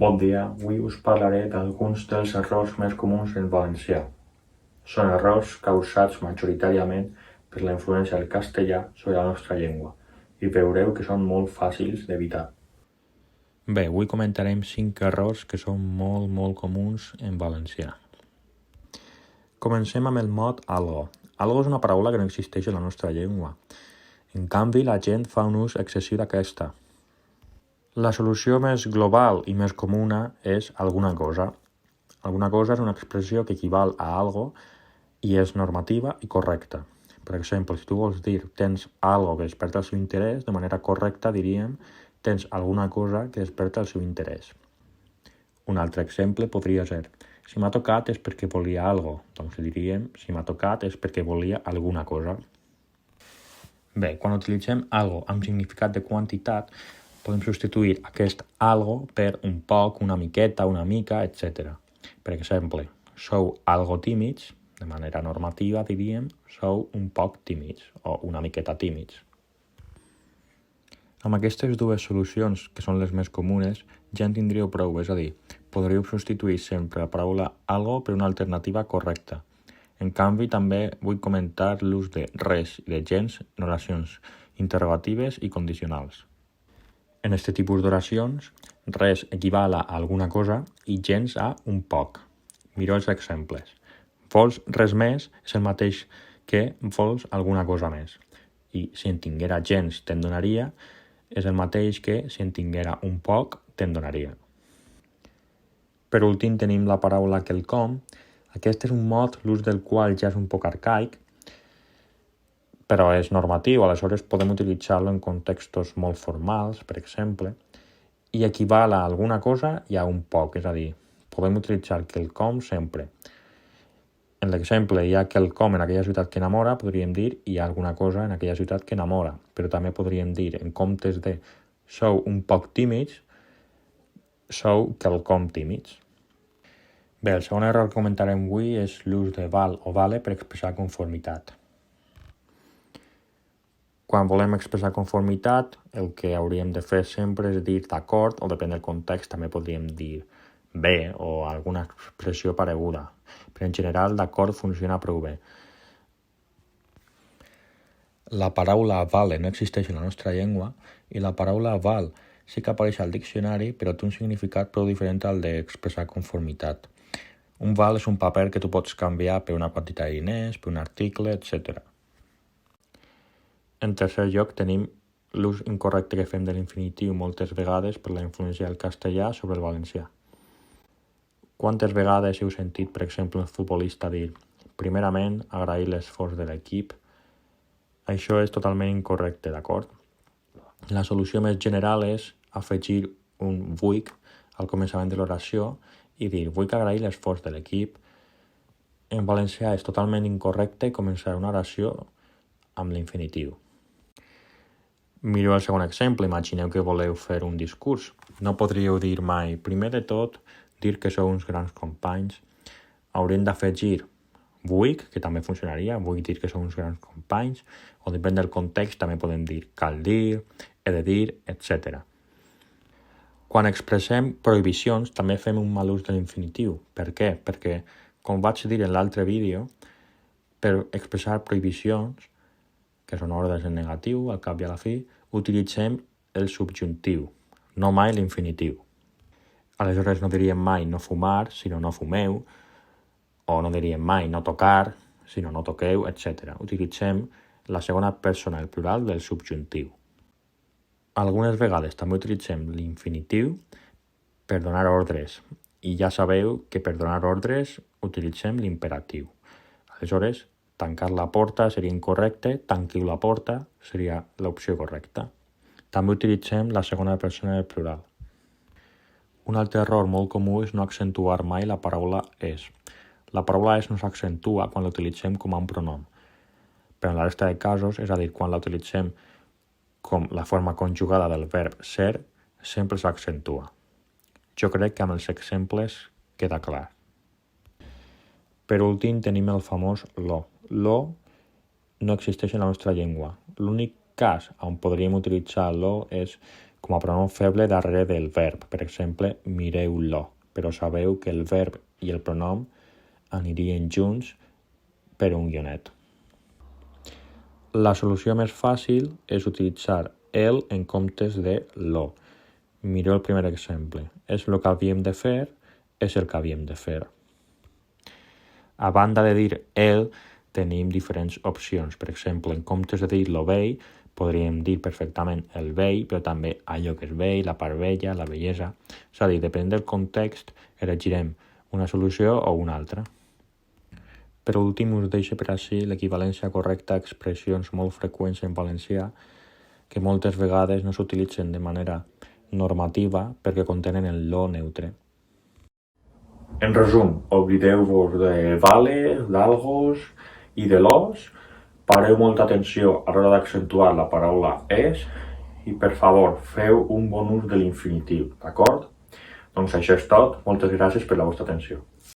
Bon dia, avui us parlaré d'alguns dels errors més comuns en valencià. Són errors causats majoritàriament per la influència del castellà sobre la nostra llengua i veureu que són molt fàcils d'evitar. Bé, avui comentarem 5 errors que són molt comuns en valencià. Comencem amb el mot algo. Algo és una paraula que no existeix en la nostra llengua. En canvi, la gent fa un ús excessiu d'aquesta. La solució més global i més comuna és alguna cosa. Alguna cosa és una expressió que equival a algo i és normativa i correcta. Per exemple, si tu vols dir tens algo que desperta el seu interès, de manera correcta diríem tens alguna cosa que desperta el seu interès. Un altre exemple podria ser si m'ha tocat és perquè volia algo, doncs diríem si m'ha tocat és perquè volia alguna cosa. Bé, quan utilitzem algo amb significat de quantitat, podem substituir aquest algo per un poc, una miqueta, una mica, etc. Per exemple, sou algo tímids, de manera normativa diríem sou un poc tímids o una miqueta tímids. Amb aquestes dues solucions, que són les més comunes, ja en tindríeu prou, és a dir, podríeu substituir sempre la paraula algo per una alternativa correcta. En canvi, també vull comentar l'ús de res i de gens en oracions interrogatives i condicionals. En aquest tipus d'oracions, res equival a alguna cosa i gens a un poc. Mireu els exemples. Vols res més és el mateix que vols alguna cosa més. I si en tinguera gens te'n donaria, és el mateix que si en tinguera un poc te'n donaria. Per últim tenim la paraula quelcom. Aquest és un mot, l'ús del qual ja és un poc arcaic, però és normatiu, aleshores podem utilitzar-lo en contextos molt formals, per exemple, i equival a alguna cosa i a un poc, és a dir, podem utilitzar quelcom sempre. En l'exemple hi ha quelcom en aquella ciutat que enamora, podríem dir hi ha alguna cosa en aquella ciutat que enamora, però també podríem dir, en comptes de sou un poc tímids, sou quelcom tímids. Bé, el segon error que comentarem avui és l'ús de val o vale per expressar conformitat. Quan volem expressar conformitat, el que hauríem de fer sempre és dir d'acord, o depèn del context, també podríem dir bé o alguna expressió pareguda. Però en general, d'acord funciona prou bé. La paraula vale no existeix en la nostra llengua i la paraula val sí que apareix al diccionari, però té un significat prou diferent al d'expressar conformitat. Un val és un paper que tu pots canviar per una quantitat de diners, per un article, etc. En tercer lloc tenim l'ús incorrecte que fem de l'infinitiu moltes vegades per la influència del castellà sobre el valencià. Quantes vegades heu sentit, per exemple, un futbolista dir primerament agrair l'esforç de l'equip? Això és totalment incorrecte, d'acord? La solució més general és afegir un vull al començament de l'oració i dir vull agrair l'esforç de l'equip. En valencià és totalment incorrecte començar una oració amb l'infinitiu. Mireu el segon exemple, imagineu que voleu fer un discurs. No podríeu dir mai, primer de tot, dir que sou uns grans companys. Haurem d'afegir vull, que també funcionaria, vull dir que sou uns grans companys, o depèn del context també podem dir cal dir, he de dir, etc. Quan expressem prohibicions també fem un mal ús de l'infinitiu. Per què? Perquè, com vaig dir en l'altre vídeo, per expressar prohibicions, que són ordres en negatiu, al cap i a la fi, utilitzem el subjuntiu, no mai l'infinitiu. Aleshores no diríem mai no fumar, sinó no fumeu, o no diríem mai no tocar, sinó no toqueu, etc. Utilitzem la segona persona, el plural, del subjuntiu. Algunes vegades també utilitzem l'infinitiu per donar ordres, i ja sabeu que per donar ordres utilitzem l'imperatiu. Aleshores, tancar la porta seria incorrecte, tanquiu la porta seria l'opció correcta. També utilitzem la segona persona del plural. Un altre error molt comú és no accentuar mai la paraula és. La paraula és no s'accentua quan l'utilitzem com a un pronom. Però en la resta de casos, és a dir, quan la utilitzem com la forma conjugada del verb ser, sempre s'accentua. Jo crec que amb els exemples queda clar. Per últim tenim el famós lo. Lo no existeix en la nostra llengua. L'únic cas on podríem utilitzar lo és com a pronom feble darrere del verb, per exemple, mireu-lo, però sabeu que el verb i el pronom anirien junts per un guionet. La solució més fàcil és utilitzar el en comptes de lo. Mireu el primer exemple. És el que havíem de fer, és el que havíem de fer. A banda de dir el, tenim diferents opcions. Per exemple, en comptes de dir lo vell, podríem dir perfectament el vell, però també allò que és vell, la part vella, la bellesa. És a dir, depèn del context, elegirem una solució o una altra. Per últim, us deixo per així l'equivalència correcta a expressions molt freqüents en valencià que moltes vegades no s'utilitzen de manera normativa perquè contenen el lo neutre. En resum, oblideu-vos de vales, d'algos i de los, pareu molta atenció a l'hora d'accentuar la paraula és i, per favor, feu un bon ús de l'infinitiu, d'acord? Doncs això és tot. Moltes gràcies per la vostra atenció.